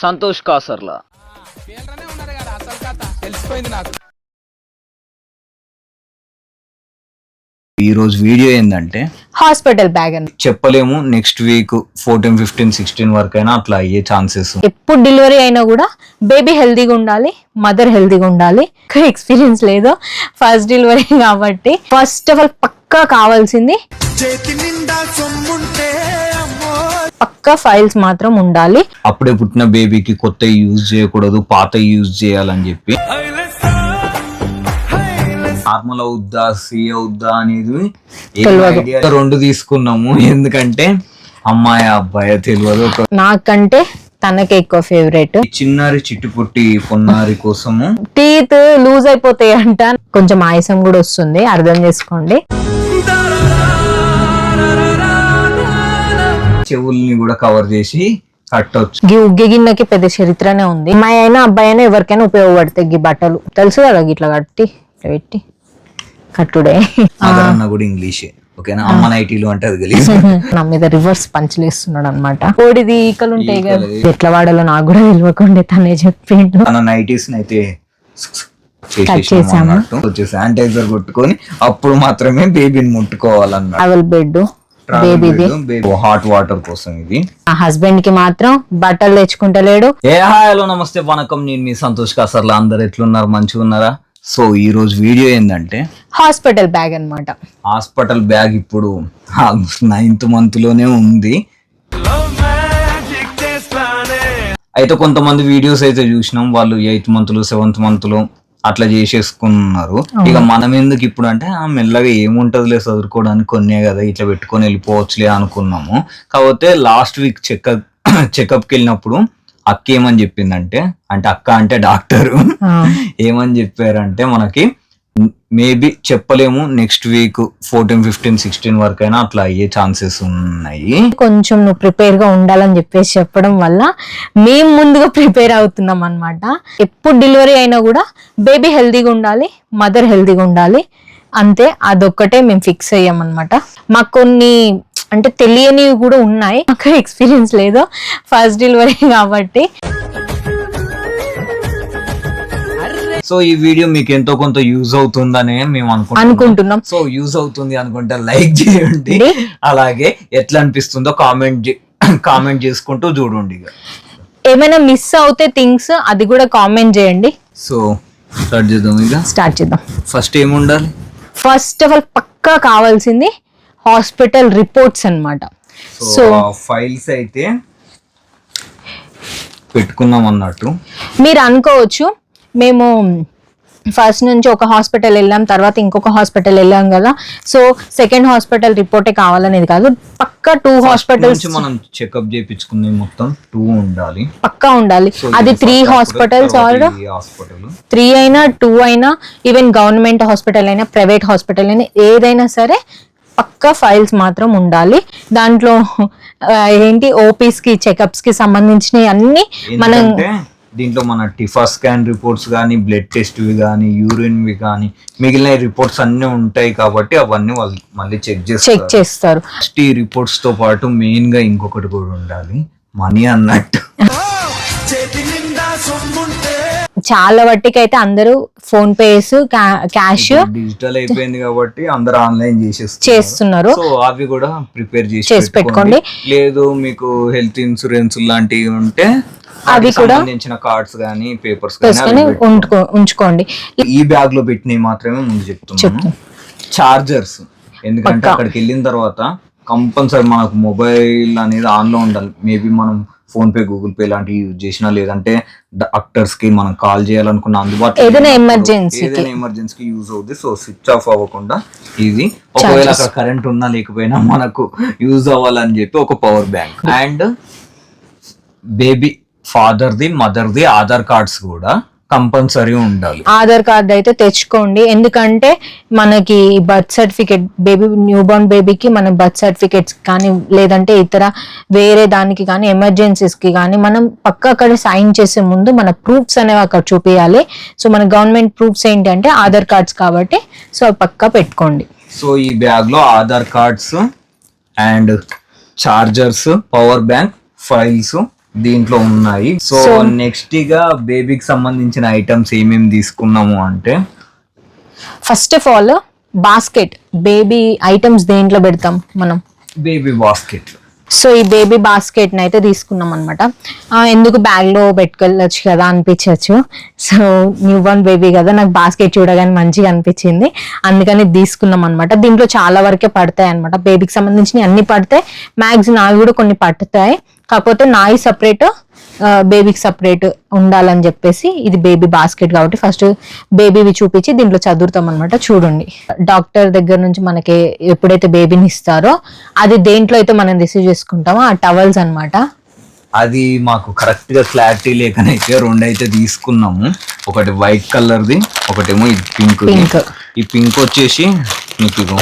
సంతోష్ కాసర్లా. ఈ రోజు వీడియో ఏంటంటే హాస్పిటల్ బ్యాగ్ అని చెప్పలేము. నెక్స్ట్ వీక్ 14, 15, 16 వరకైనా అట్లా అయ్యే ఛాన్సెస్. ఎప్పుడు డెలివరీ అయినా కూడా బేబీ హెల్తీగా ఉండాలి, మదర్ హెల్తీగా ఉండాలి. ఎక్స్పీరియన్స్ లేదు, ఫస్ట్ డెలివరీ కాబట్టి ఫస్ట్ ఆఫ్ ఆల్ పక్కా కావాల్సింది పక్కా ఫైల్స్ మాత్రం ఉండాలి. అప్పుడే పుట్టిన బేబీకి కొత్త యూజ్ చేయకూడదు, పాత యూజ్ చేయాలని చెప్పి. నార్మల్ అవుద్దా, సి అవుద్దా అనేది ఐడియా 2 తీసుకున్నాము. ఎందుకంటే అమ్మాయి అబ్బాయి తెలియదు. నాకంటే తనకే ఎక్కువ ఫేవరెట్. చిన్నారి చిట్టుపుట్టి పొన్నారి కోసము టీత్ లూజ్ అయిపోతాయి అంట, కొంచెం ఆయాసం కూడా వస్తుంది, అర్థం చేసుకోండి. చెవుల్ని కూడా కవర్ చేసి కట్టొచ్చు. ఉగ్గి గిన్నెకి పెద్ద చరిత్రనే ఉంది. అమ్మాయి అయినా అబ్బాయి అయినా ఎవరికైనా ఉపయోగపడతాయి ఈ బట్టలు, తెలుసు కదా. ఇట్లా కట్టి ఇట్లా పెట్టి కట్టుడే. అన్న కూడా ఇంగ్లీషే, ఓకేనా. అమ్మ నైటీలు అంటే అది తెలియదు. నా మీద రివర్స్ పంచలేస్తున్నాడు అనమాట. కోడిది ఈకలు ఉంటాయి కదా, ఎట్లా వాడాలో నాకు కూడా తెలియకుండా తనే చెప్పిండు. మన నైటీస్ అయితే శానిటైజర్ కొట్టుకొని అప్పుడు మాత్రమే బేబీని ముట్టుకోవాలన్నమాట. ట్రావెల్ బెడ్ బేబీది, హాట్ వాటర్ కోసం ఇది. ఆ హస్బెండ్ కి మాత్రం బట్టలు తెచ్చుకుంటలేడు. హలో నమస్తే వనకం, నేను మీ సంతోష్ కాసర్లా. అందరు ఎట్లున్నారు, మంచిగా ఉన్నారా? సో ఈ రోజు వీడియో ఏంటంటే హాస్పిటల్ బ్యాగ్ అన్నమాట. హాస్పిటల్ బ్యాగ్ ఇప్పుడు ఆల్మోస్ట్ 9th month లోనే ఉంది. అయితే కొంతమంది వీడియోస్ అయితే చూసినాం, వాళ్ళు 8th month, 7th month అట్లా చేసేసుకున్నారు. ఇక మనం ఎందుకు ఇప్పుడు అంటే మెల్లగా ఏముంటదిలే చదువుకోవడానికి, కొన్నే కదా ఇట్లా పెట్టుకొని వెళ్ళిపోవచ్చులే అనుకున్నాము. కాకపోతే లాస్ట్ వీక్ చెకప్కి వెళ్ళినప్పుడు అక్క ఏమని చెప్పిందంటే, అంటే అక్క అంటే డాక్టర్ ఏమని చెప్పారంటే, మనకి మేబీ చెప్పలేము, నెక్స్ట్ వీక్ 14, 15, 16 వరకైనా అట్లా అయ్యే ఛాన్సెస్ ఉన్నాయి. కొంచెం నువ్వు ప్రిపేర్ గా ఉండాలని చెప్పేసి చెప్పడం వల్ల మేము ముందుగా ప్రిపేర్ అవుతున్నాం అనమాట. ఎప్పుడు డెలివరీ అయినా కూడా బేబీ హెల్తీగా ఉండాలి, మదర్ హెల్తీగా ఉండాలి, అంతే. అదొక్కటే మేము ఫిక్స్ అయ్యాం అనమాట. మాకు కొన్ని అంటే తెలియనివి కూడా ఉన్నాయి, నాకు ఎక్స్పీరియన్స్ లేదు, ఫస్ట్ డెలివరీ కాబట్టి. సో ఈ వీడియో మీకు ఎంతో కొంత యూజ్ అవుతుందని మేము అనుకుంటున్నాం. సో యూజ్ అవుతుంది అనుకుంటే లైక్ చేయండి, అలాగే ఎట్లా అనిపిస్తుందో కామెంట్ చేసుకుంటూ చూడండి. ఏమైనా మిస్ అవుతే థింగ్స్ అది కూడా కామెంట్ చేయండి. సో స్టార్ట్ చేద్దాం. ఫస్ట్ ఏముండాలి? ఫస్ట్ ఆఫ్ ఆల్ పక్కా కావాల్సింది హాస్పిటల్ రిపోర్ట్స్ అన్నమాట. సో ఫైల్స్ అయితే పెట్టుకున్నాం అన్నట్టు మీరు అనుకోవచ్చు, మేము ఫస్ట్ నుంచి ఒక హాస్పిటల్ వెళ్ళాం, తర్వాత ఇంకొక హాస్పిటల్ వెళ్ళాం కదా, సో సెకండ్ హాస్పిటల్ రిపోర్టే కావాలనేది కాదు. పక్కా 2 హాస్పిటల్స్ మనం చెకప్ చేయించుకునే మొత్తం 2 ఉండాలి, పక్కా ఉండాలి. అది 3 హాస్పిటల్స్, ఆర్ 3 అయినా 2 అయినా, ఈవెన్ గవర్నమెంట్ హాస్పిటల్ అయినా ప్రైవేట్ హాస్పిటల్ అయినా ఏదైనా సరే పక్కా ఫైల్స్ మాత్రం ఉండాలి. దాంట్లో ఏంటి ఓపీస్ కి, చెకప్స్ కి సంబంధించినవి అన్ని మనం దీంట్లో మన టిఫా స్కాన్ రిపోర్ట్స్ కానీ, బ్లడ్ టెస్ట్వి కానీ, యూరిన్వి కానీ, మిగిలిన రిపోర్ట్స్ అన్ని ఉంటాయి కాబట్టి అవన్నీ వాళ్ళు మళ్ళీ చెక్ చేస్తారు. ఈ రిపోర్ట్స్ తో పాటు మెయిన్ గా ఇంకొకటి కూడా ఉండాలి, మనీ అన్నట్టు. చాలా వట్టికి అయితే అందరూ ఫోన్ పేస్, క్యాష్ డిజిటల్ అయిపోయింది కాబట్టి అందరూ ఆన్లైన్ చేస్తున్నారు. సో అవి కూడా ప్రిపేర్ చేసి పెట్టుకోండి. లేదు మీకు హెల్త్ ఇన్సూరెన్స్ లాంటివి ఉంటే అవి కూడా సంబంధించిన కార్డ్స్ గానీ, పేపర్స్ గానీ ఉంచుకోండి. ఈ బ్యాగ్ లో పెట్టినవి మాత్రమే ముందు చెప్తున్నాను. చార్జర్స్, ఎందుకంటే అక్కడికి వెళ్ళిన తర్వాత కంపల్సరీ మనకు మొబైల్ అనేది ఆన్ లో ఉండాలి. మేబీ మనం ఫోన్ పే, గూగుల్ పే లాంటివి యూజ్ చేసినా, లేదంటే డాక్టర్స్ కి మనం కాల్ చేయాలనుకున్న అందుబాటులో ఏదైనా ఎమర్జెన్సీకి యూజ్ అవుతుంది. సో స్విచ్ ఆఫ్ అవ్వకుండా ఇది, ఒకవేళ అక్కడ కరెంట్ ఉన్నా లేకపోయినా మనకు యూజ్ అవ్వాలని చెప్పి ఒక పవర్ బ్యాంక్. అండ్ బేబీ ఫాదర్ది, మదర్ది ఆధార్ కార్డ్స్ కూడా కంపల్సరీ ఉండాలి. ఆధార్ కార్డ్ అయితే తెచ్చుకోండి, ఎందుకంటే మనకి birth certificate, baby new born బేబీకి మన బర్త్ సర్టిఫికేట్స్ కానీ, లేదంటే ఇతర వేరే దానికి కానీ, ఎమర్జెన్సీస్ కి కానీ మనం పక్క అక్కడ సైన్ చేసే ముందు మన ప్రూఫ్స్ అనేవి అక్కడ చూపించాలి. సో మన గవర్నమెంట్ ప్రూఫ్స్ ఏంటంటే ఆధార్ కార్డ్స్ కాబట్టి, సో అవి పక్కా పెట్టుకోండి. సో ఈ బ్యాగ్ లో Aadhaar cards and chargers, power bank, files దీంట్లో ఉన్నాయి. సో నెక్స్ట్ గా బేబీకి సంబంధించిన ఐటమ్స్ ఏమేమి తీసుకున్నాము అంటే, first of all basket, baby items దేంట్లో పెడతాం మనం? Baby basket. సో ఈ బేబీ బాస్కెట్ ని అయితే తీసుకున్నాం అనమాట. ఎందుకు బ్యాగ్ లో పెట్టుకెళ్ళచ్చు కదా అనిపించవచ్చు. సో న్యూ బోర్న్ బేబీ కదా, నాకు బాస్కెట్ చూడగానే మంచిగా అనిపించింది, అందుకని తీసుకున్నాం అనమాట. దీంట్లో చాలా వరకే పడతాయి అనమాట, బేబీకి సంబంధించిన అన్ని పడతాయి. మ్యాక్స్ నావి కూడా కొన్ని పడతాయి, కాకపోతే నాయి సపరేట్, బేబీకి సపరేట్ ఉండాలని చెప్పేసి ఇది బేబీ బాస్కెట్ కాబట్టి ఫస్ట్ బేబీవి చూపించి దీంట్లో చదువుతాం అనమాట. చూడండి, డాక్టర్ దగ్గర నుంచి మనకి ఎప్పుడైతే బేబీని ఇస్తారో అది దేంట్లో అయితే మనం రిసీవ్ చేసుకుంటామో ఆ టవల్స్ అన్నమాట. అది మాకు కరెక్ట్ గా క్లారిటీ లేకనైతే రెండు అయితే తీసుకున్నాము. ఒకటి వైట్ కలర్ ది, ఒకటేమో ఇది పింక్. ఈ పింక్ వచ్చేసి మీకు ఇగో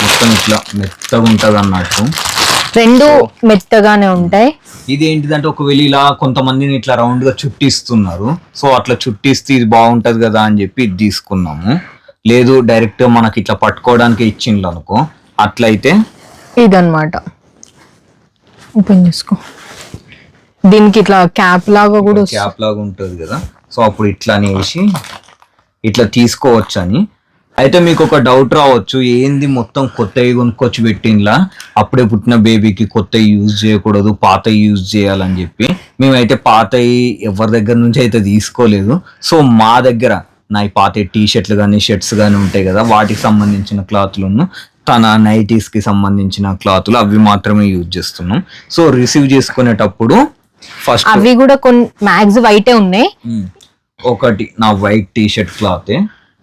మొత్తం ఇట్లా మెత్తగా ఉంటది అన్నట్టు, రెండు మెత్తగానే ఉంటాయి. ఇది ఏంటిదంటే ఒకవేళ ఇలా కొంతమందిని ఇట్లా రౌండ్ గా చుట్టిస్తున్నారు, సో అట్లా చుట్టిస్తే ఇది బాగుంటది కదా అని చెప్పి ఇది తీసుకున్నాము. లేదు డైరెక్ట్ మనకి ఇట్లా పట్టుకోవడానికి ఇచ్చిండ్రు అనుకో, అట్లయితే ఇదన్నమాట. ఓపెన్ చేసుకో, దీనికి ఇట్లా క్యాప్ లాగా కూడా క్యాప్ లాగా ఉంటది కదా, సో అప్పుడు ఇట్లా అనేసి ఇట్లా తీసుకోవచ్చు అని. అయితే మీకు ఒక డౌట్ రావచ్చు, ఏంది మొత్తం కొత్తవి కొనుక్కొచ్చి పెట్టిండ్లా, అప్పుడే పుట్టిన బేబీకి కొత్తవి యూజ్ చేయకూడదు, పాతవి యూజ్ చేయాలని చెప్పి. మేమైతే పాతవి ఎవరి దగ్గర నుంచి అయితే తీసుకోలేదు. సో మా దగ్గర నా పాత టీ షర్ట్లు కానీ షర్ట్స్ కానీ ఉంటాయి కదా, వాటికి సంబంధించిన క్లాత్లను, తన నైటీస్ కి సంబంధించిన క్లాత్లు అవి మాత్రమే యూజ్ చేస్తున్నాం. సో రిసీవ్ చేసుకునేటప్పుడు ఫస్ట్ అవి కూడా కొన్ని మ్యాక్స్ వైటే ఉన్నాయి. ఒకటి నా వైట్ టీ షర్ట్ క్లాత్,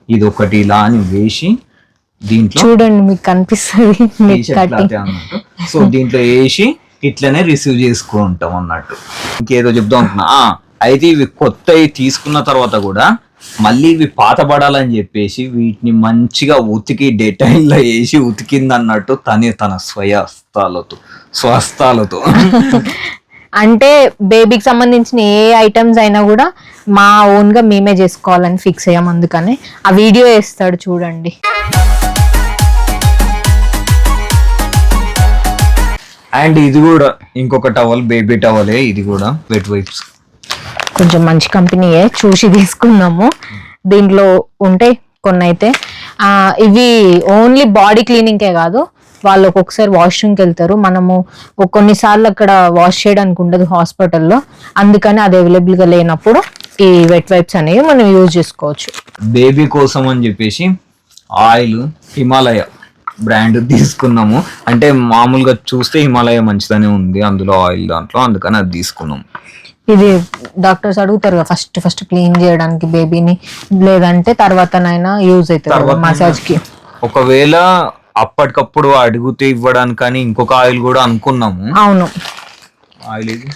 ఇది ఒకటి ఇలా అని వేసి దీంట్లో చూడండి మీకు కనిపిస్తుంది అన్నట్టు. సో దీంట్లో వేసి ఇట్లనే రిసీవ్ చేసుకుంటాం అన్నట్టు. ఇంకేదో చెప్దాం అనుకున్నా, అయితే ఇవి కొత్తవి తీసుకున్న తర్వాత కూడా మళ్ళీ ఇవి పాత పడాలని చెప్పేసి వీటిని మంచిగా ఉతికి డెటాయిల్ లో వేసి ఉతికింది అన్నట్టు తన స్వస్థాలతో అంటే బేబీకి సంబంధించిన ఏ ఐటమ్స్ అయినా కూడా మా ఓన్ గా మేమే చేసుకోవాలని ఫిక్స్ అయ్యాం, అందుకని ఆ వీడియో వేస్తాడు చూడండి. అండ్ ఇది కూడా ఇంకొక టవల్, బేబీ టవలే, ఇది కూడా వెట్ వైప్స్, కొంచెం మంచి కంపెనీయే చూసి తీసుకున్నాము. దీంట్లో ఉంటాయి కొన్ని అయితే, ఇవి ఓన్లీ బాడీ క్లీనింగ్కే కాదు, వాళ్ళు ఒక్కొక్కసారి వాష్రూమ్కి వెళ్తారు, మనము కొన్నిసార్లు అక్కడ వాష్ చేయడానికి ఉండదు హాస్పిటల్లో, అందుకని అది అవైలబుల్గా లేనప్పుడు ఈ వెట్ వైప్స్ అనేవి మనం యూజ్ చేసుకోవచ్చు. బేబీ కోసం అని చెప్పేసి ఆయిల్ హిమాలయ బ్రాండ్ తీసుకున్నాము. అంటే మామూలుగా చూస్తే హిమాలయ మంచిదనే ఉంది అందులో ఆయిల్ దాంట్లో, అందుకని అది తీసుకున్నాము. ఇది డాక్టర్స్ అడుగుతారు ఫస్ట్ క్లీన్ చేయడానికి బేబీని, లేదంటే తర్వాతనైనా యూజ్ అవుతుంది మసాజ్ కి. ఒకవేళ అప్పటికప్పుడు అడిగితే ఇవ్వడానికని ఇంకొక ఆయిల్ కూడా అనుకున్నాము. అవును, ఆయిల్ ఇది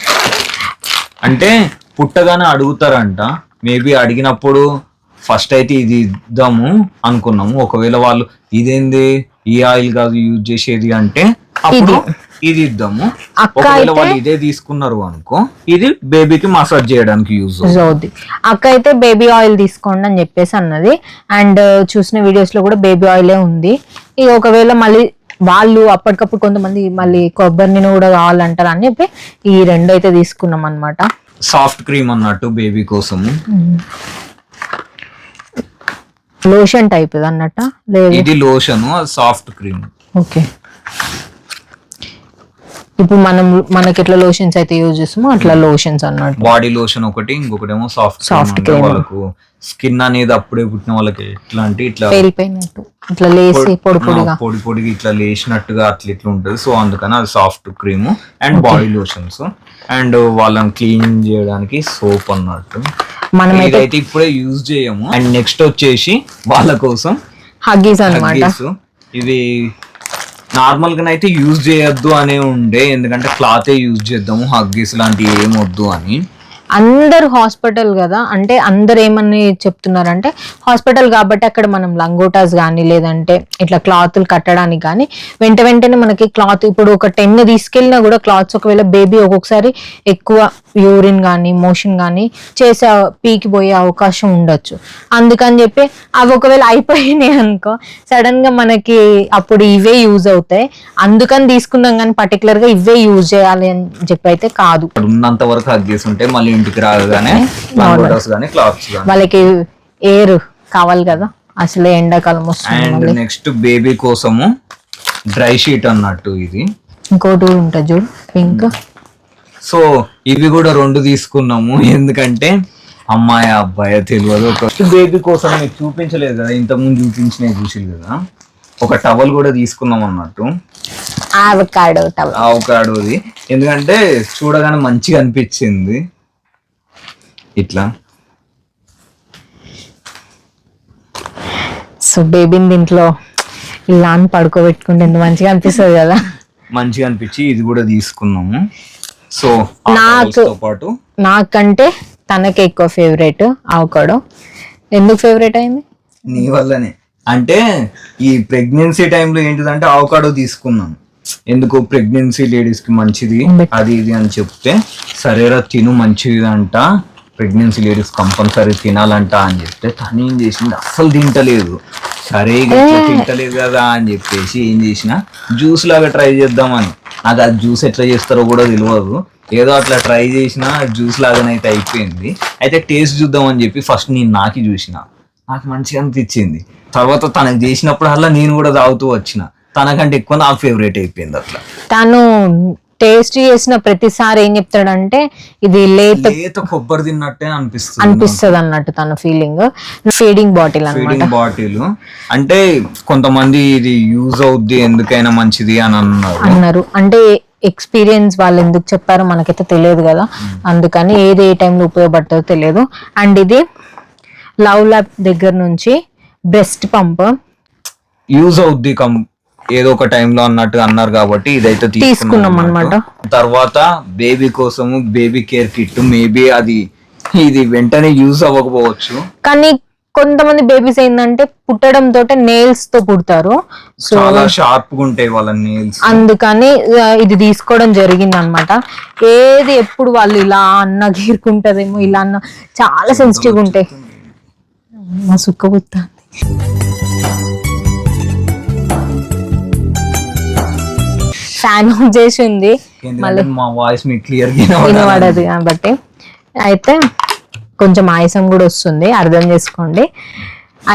అంటే పుట్టగానే అడుగుతారంట, మేబీ అడిగినప్పుడు ఫస్ట్ అయితే ఇది ఇద్దాము అనుకున్నాము. ఒకవేళ వాళ్ళు ఇదేంది ఈ ఆయిల్ కాదు యూజ్ చేసేది అంటే అప్పుడు ఇది ఇద్దాము. ఒకవేళ వాళ్ళు ఇదే తీసుకున్నారు అనుకో, ఇది బేబీకి మసాజ్ చేయడానికి యూజ్ అవుతుంది. అక్క అయితే బేబీ ఆయిల్ తీసుకోండి అని చెప్పేసి అన్నది, అండ్ చూసిన వీడియోస్ లో కూడా బేబీ ఆయిలే ఉంది. ఇక ఒకవేళ మళ్ళీ వాళ్ళు అప్పటికప్పుడు కొంతమంది మళ్ళీ కొబ్బరి నూనె కూడా కావాలంటారు అని చెప్పి ఈ రెండు అయితే తీసుకున్నాం అన్నమాట. సాఫ్ట్ క్రీమ్ అన్నట్టు బేబీ కోసము, లోషన్ టైప్ అన్నట్ట, లేదు ఇది లోషన్, సాఫ్ట్ క్రీమ్. ఓకే, ఇప్పుడు మనకి ఎట్లా లోషన్స్ అయితే యూజ్ చేస్తామో అట్లా లోషన్స్ అన్నట్టు. బాడీ లోషన్ ఒకటి, ఇంకొకటేమో సాఫ్ట్ క్రీమ్. వాళ్ళకు స్కిన్ అనేది అప్పుడే పుట్టిన వాళ్ళకి ఎట్లా అంటే ఇట్లా పేలిపోయినట్టు, ఇట్లా లేసి పొడి పొడిగా ఇట్లా లేచినట్టుగా అట్లా ఇట్లా ఉంటుంది. సో అందుకని అది soft cream and body lotions, and వాళ్ళని క్లీన్ చేయడానికి సోప్ అన్నట్టు. మనం అయితే ఇప్పుడే యూజ్ చేయము. అండ్ నెక్స్ట్ వచ్చేసి వాళ్ళ కోసం హగ్గీస్ అన్నమాట. ఇది నార్మల్ గా అయితే యూజ్ చేయొద్దు అనే ఉండే, ఎందుకంటే క్లాతే యూజ్ చేద్దాము, హగ్గీస్ లాంటివి ఏం వద్దు అని. అందరు హాస్పిటల్ కదా, అంటే అందరు ఏమని చెప్తున్నారంటే హాస్పిటల్ కాబట్టి అక్కడ మనం లంగోటాస్ కానీ లేదంటే ఇట్లా క్లాత్లు కట్టడానికి కానీ వెంటనే మనకి క్లాత్ ఇప్పుడు ఒక 10 తీసుకెళ్ళినా కూడా క్లాత్స్ ఒకవేళ బేబీ ఒక్కొక్కసారి ఎక్కువ యూరిన్ కానీ మోషన్ కానీ చేసే పీకిపోయే అవకాశం ఉండొచ్చు. అందుకని చెప్పి అవి ఒకవేళ అయిపోయినాయి అనుకో సడన్ గా మనకి అప్పుడు ఇవే యూజ్ అవుతాయి. అందుకని తీసుకున్నాం కానీ పర్టికులర్ గా ఇవే యూజ్ చేయాలి అని చెప్పి అయితే కాదు. ఉన్నంత వరకు హగ్ చేసి ఉంటే మళ్ళీ ఇంటికి రాగానే క్లాత్స్ వాళ్ళకి ఎయిర్ కావాలి కదా, అసలే ఎండాకాలం వస్తుంది. అండ్ నెక్స్ట్ బేబీ కోసము డ్రై షీట్ అన్నట్టు ఇది ఇంకోటి ఉంటుంది చూడు పింక్. సో ఇవి కూడా 2 తీసుకున్నాము, ఎందుకంటే అమ్మాయి అబ్బాయి తెలియదు. ఒక బేబీ కోసం మీకు చూపించలేదు కదా, ఇంతకుముందు చూపించినవి చూసి కదా, ఒక టవల్ కూడా తీసుకున్నాం అన్నట్టు. అవకాడోది ఎందుకంటే చూడగానే మంచిగా అనిపించింది ఇట్లా. సో బేబీని దీంట్లో ఇలా అని పడుకోబెట్టుకుంటే ఎంత మంచిగా అనిపిస్తుంది కదా, మంచిగా అనిపించి ఇది కూడా తీసుకున్నాము. సో పాటు నాకంటే తనకి ఎక్కువ ఫేవరెట్ అవకాడో. ఎందుకు ఫేవరెట్ అయింది? నీ వల్లనే. అంటే ఈ ప్రెగ్నెన్సీ టైంలో ఏంటిదంటే అవకాడో తీసుకున్నాను, ఎందుకు ప్రెగ్నెన్సీ లేడీస్ కి మంచిది అది ఇది అని చెప్తే సరేరా తిను మంచిది అంట, ప్రెగ్నెన్సీ లేడీస్ కంపల్సరీ తినాలంట అని చెప్తే తను ఏం చేసింది అస్సలు తింటలేదు. సరే తింటలేదు కదా అని చెప్పేసి ఏం చేసిన జ్యూస్ లాగా ట్రై చేద్దామని, నాకు ఆ జ్యూస్ ఎట్లా చేస్తారో కూడా తెలియదు, ఏదో అట్లా ట్రై చేసిన జ్యూస్ లాగానైతే అయిపోయింది. అయితే టేస్ట్ చూద్దాం అని చెప్పి ఫస్ట్ నేను నాకి చూసిన, నాకు మంచిగా అనిపించింది. తర్వాత తనకు చేసినప్పుడు అలా నేను కూడా తాగుతూ వచ్చిన, తనకంటే ఎక్కువ నాకు ఫేవరెట్ అయిపోయింది. అట్లా తను టేస్ట్ చేసిన ప్రతిసారి ఏం చెప్తాడంటే ఇది లేత కొబ్బరి తిన్నట్టే అనిపిస్తుంది అన్నట్టు తన ఫీలింగ్. ఫీడింగ్ బాటిల్ బాటిల్ అంటే కొంతమంది ఇది యూజ్ అవుద్ది ఎందుకైనా మంచిది అని అన్నారు. అంటే ఎక్స్పీరియన్స్ వాళ్ళు ఎందుకు చెప్పారో మనకైతే తెలియదు కదా, అందుకని ఏది ఏ టైంలో ఉపయోగపడుతుందో తెలియదు. అండ్ ఇది లవ్ ల్యాబ్ దగ్గర నుంచి బెస్ట్ పంప్ యూజ్ అవుద్ది ఏదో ఒక టైంలో అన్నట్టు అన్నారు కాబట్టి ఇదైతే తీసుకున్నాం అన్నమాట. తర్వాత బేబీ కోసము బేబీ కేర్ కిట్, మేబీ ఇది వెంటనే యూజ్ అవ్వకపోవచ్చు, కానీ కొంతమంది బేబీస్ ఏంటంటే పుట్టడం తోటే నెయిల్స్ తో పుడతారు, చాలా షార్ప్ గా ఉంటాయి వాళ్ళ నెయిల్స్, అందుకని ఇది తీసుకోవడం జరిగింది అనమాట. ఏది ఎప్పుడు వాళ్ళు ఇలా అన్న గీరుకుంటదేమో ఇలా అన్న చాలా సెన్సిటివ్ ఉంటాయి. మా సుక్క పుత్తా ఫ్యాన్ ఆఫ్ చేసి ఉంది, మళ్ళీ మా వాయిస్ మీకు క్లియర్ వినపడదు కాబట్టి అయితే కొంచెం ఆయాసం కూడా వస్తుంది, అర్థం చేసుకోండి.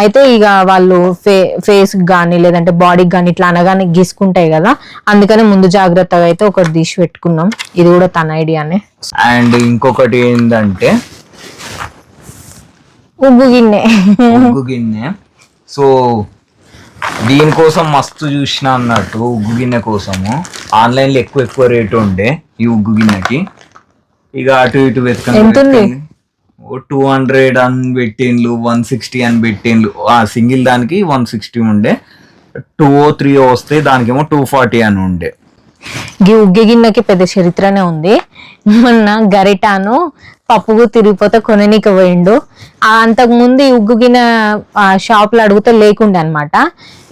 అయితే ఇక వాళ్ళు ఫేస్ కానీ లేదంటే బాడీకి కానీ ఇట్లా అనగానే గీసుకుంటాయి కదా, అందుకని ముందు జాగ్రత్తగా అయితే ఒకటి తీసి పెట్టుకున్నాం. ఇది కూడా తన ఐడియానే. అండ్ ఇంకొకటి ఏంటంటే ఉగ్గు గిన్నె. సో దీనికోసం మస్తు చూసిన అన్నట్టు ఉగ్గు గిన్నె కోసము ఆన్లైన్ లో ఎక్కువ రేటు ఉండే ఈ ఉగ్గు గిన్నెకి. ఇక అటు ఇటు వెతకండి, 200 అని పెట్టిండ్లు, 160 అని పెట్టిండ్లు. సింగిల్ దానికి 160 ఉండే, 203 వస్తే దానికేమో 240 అని ఉండే. ఉగ్గు గిన్నెకి పెద్ద చరిత్రనే ఉంది. మొన్న గరిటాను పప్పుకు తిరిగిపోతే కొననీకి పోయిండు. అంతకు ముందు ఈ ఉగ్గు గిన్నె షాపులు అడిగితే లేకుండే అనమాట.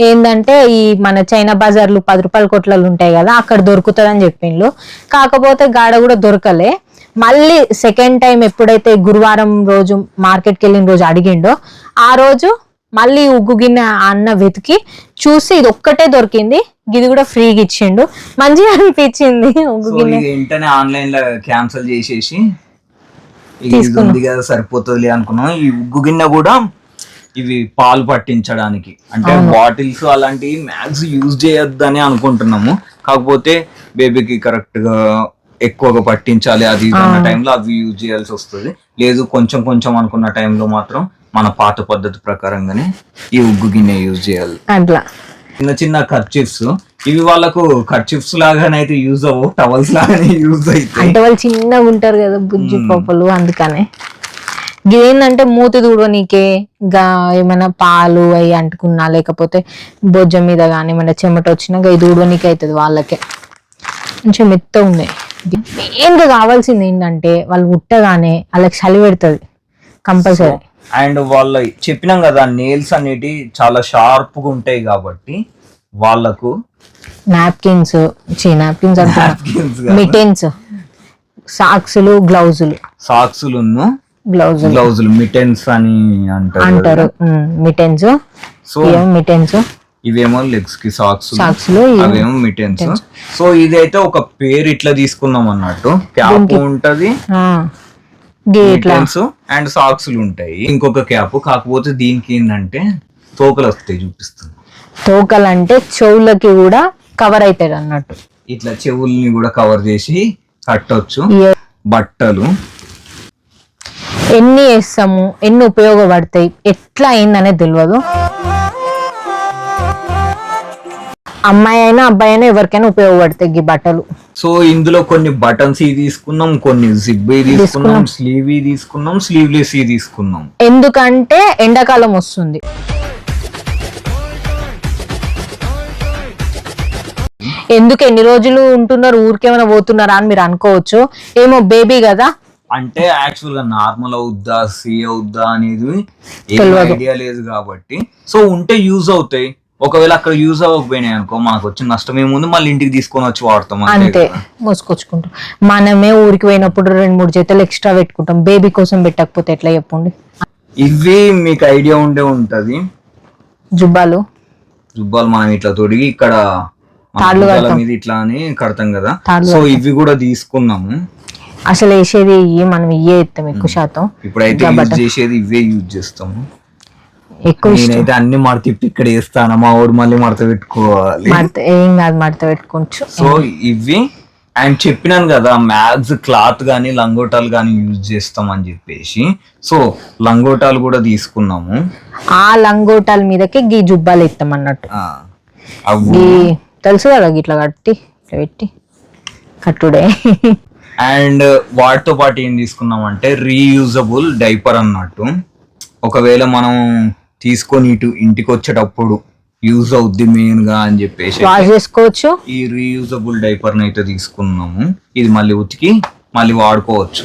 ఏంటంటే ఈ మన చైనా బజార్లు 10 రూపాయల కొట్లలు ఉంటాయి కదా, అక్కడ దొరుకుతుంది అని చెప్పిండ్రు. కాకపోతే గాడ కూడా దొరకలే. మళ్ళీ సెకండ్ టైం ఎప్పుడైతే గురువారం రోజు మార్కెట్కి వెళ్ళిన రోజు అడిగిండో ఆ రోజు మళ్ళీ ఉగ్గు గిన్నె అన్న వెతికి చూసి ఇది ఒక్కటే దొరికింది, ఇది కూడా ఫ్రీగా ఇచ్చిండు. మంచిగా అనిపించింది ఉగ్గు గిన్నె. వెంటనే ఆన్లైన్ లో క్యాన్సిల్ చేసేసి ఉంది కదా సరిపోతుంది అనుకున్నాం. ఈ ఉగ్గు గిన్నె కూడా ఇవి పాలు పట్టించడానికి, అంటే బాటిల్స్ అలాంటివి మ్యాక్స్ యూజ్ చేయొద్దని అనుకుంటున్నాము. కాకపోతే బేబీకి కరెక్ట్ గా ఎక్కువగా పట్టించాలి అది అన్న టైంలో అవి యూజ్ చేయాల్సి వస్తుంది. లేదు కొంచెం కొంచెం అనుకున్న టైంలో మాత్రం మన పాత పద్ధతి ప్రకారంగానే ఈ ఉగ్గు గిన్నె యూజ్ చేయాలి. అట్లా చిన్న చిన్న కర్చిప్స్, ఇవి వాళ్ళకు కర్చిప్స్ లాగానైతే యూజ్ అవ్వవు, టవల్స్ లాగానే యూజ్ అవుతాయి. అంటే వాళ్ళు చిన్నగా ఉంటారు కదా బుజ్జి పప్పులు, అందుకనే. ఇదేంటంటే మూతి దూడనీకే ఏమైనా పాలు అవి అంటుకున్నా లేకపోతే బొజ్జ మీద కానీ ఏమైనా చెమట వచ్చినా ఇది దూడనీకే అవుతుంది వాళ్ళకే. కొంచెం మెత్త ఉన్నాయి మెయిన్ గా కావాల్సింది ఏంటంటే వాళ్ళు పుట్టగానే వాళ్ళకి చలి పెడుతుంది కంపల్సరీ. అండ్ వాళ్ళ చెప్పినాం కదా నెయిల్స్ అనేటి చాలా షార్ప్ గా ఉంటాయి కాబట్టి వాళ్ళకు నాప్కిన్స్ మిటెన్స్, సాక్స్లు, సాక్సులు గ్లౌజులు మిటెన్స్ అని అంటారు. మిటెన్స్, సో మిటెన్స్ ఇవేమో లెగ్స్ కి సాక్స్లు, అవేమో మిటెన్స్. సో ఇదైతే ఒక పేరు ఇట్లా తీసుకున్నాం అన్నట్టు. క్యాప్ ఉంటది, మిటెన్స్ అండ్ సాక్స్లు ఉంటాయి, ఇంకొక క్యాప్. కాకపోతే దీనికి ఏంటంటే తోకలు వస్తాయి, చూపిస్తుంది. తోకలు అంటే చెవులకి కూడా కవర్ అవుతాడు అన్నట్టు. ఇట్లా చెవుల్ని కూడా కవర్ చేసి కట్టొచ్చు. బట్టలు ఎన్ని వేస్తాము, ఎన్ని ఉపయోగపడతాయి, ఎట్లా అయిందనేది తెలియదు. అమ్మాయి అయినా అబ్బాయి అయినా ఎవరికైనా ఉపయోగపడతాయి ఈ బట్టలు. సో ఇందులో కొన్ని బటన్స్ తీసుకున్నాం, కొన్ని జిప్ తీసుకున్నాం, స్లీవ్ తీసుకున్నాం, స్లీవ్లెస్ తీసుకున్నాం. ఎందుకంటే ఎండాకాలం వస్తుంది. ఎందుకు ఎన్ని రోజులు ఉంటున్నారు, ఊరికేమైనా పోతున్నారా అని మీరు అనుకోవచ్చు. ఏమో బేబీ కదా అంటే యాక్చువల్ గా నార్మల్ అవుద్దా, సి అవుద్దా అనేది ఐడియా లేదు కాబట్టి. సో ఉంటే యూజ్ అవుతాయి. ఒకవేళ అక్కడ యూజ్ అవ్వకపోయినాయి అనుకో, మనకు వచ్చిన నష్టం ఏముంది, మళ్ళీ ఇంటికి తీసుకొని వచ్చి వాడతాం అంతే, మోసుకొచ్చుకుంటాం. మనమే ఊరికి పోయినప్పుడు 2-3 జతలు ఎక్స్ట్రా పెట్టుకుంటాం. బేబీ కోసం పెట్టకపోతే ఎట్లా చెప్పండి. ఇవి మీకు ఐడియా ఉంటది. జుబ్బాలు మనం ఇట్లా తొడిగి ఇక్కడ మీద ఇట్లా అని కడతాం కదా. సో ఇవి కూడా తీసుకున్నాము. అసలు వేసేది మనం ఇవే ఇస్తాం ఎక్కువ శాతం. ఇప్పుడైతే యూజ్ చేసేది ఇవే యూజ్ చేస్తాము. నేనైతే అన్ని మడత ఇక్కడ వేస్తాను, మా ఊరు మళ్ళీ మడత పెట్టుకోవాలి. ఏం కాదు, మడత పెట్టుకోవచ్చు. సో ఇవి అండ్ చెప్పినాను కదా, మ్యాక్స్ క్లాత్ గానీ లంగోటాలు గానీ యూజ్ చేస్తాం అని చెప్పేసి. సో లంగోటాలు కూడా తీసుకున్నాము. ఆ లంగోటాల మీదకి గీ జుబ్బాలు ఇస్తాం అన్నట్టు. తెలుసు కదా, ఇట్లా కట్టి ఇట్లా పెట్టి కట్టుడే. అండ్ వాటితో పాటు ఏం తీసుకున్నాం అంటే రీయూజబుల్ డైపర్ అన్నట్టు. ఒకవేళ మనం తీసుకొని ఇంటికి వచ్చేటప్పుడు యూజ్ అవుద్ది మెయిన్ గా అని చెప్పేసి చేసుకోవచ్చు. ఈ రీయూజబుల్ డైపర్ అయితే తీసుకున్నాము. ఇది మళ్ళీ ఉతికి మళ్ళీ వాడుకోవచ్చు.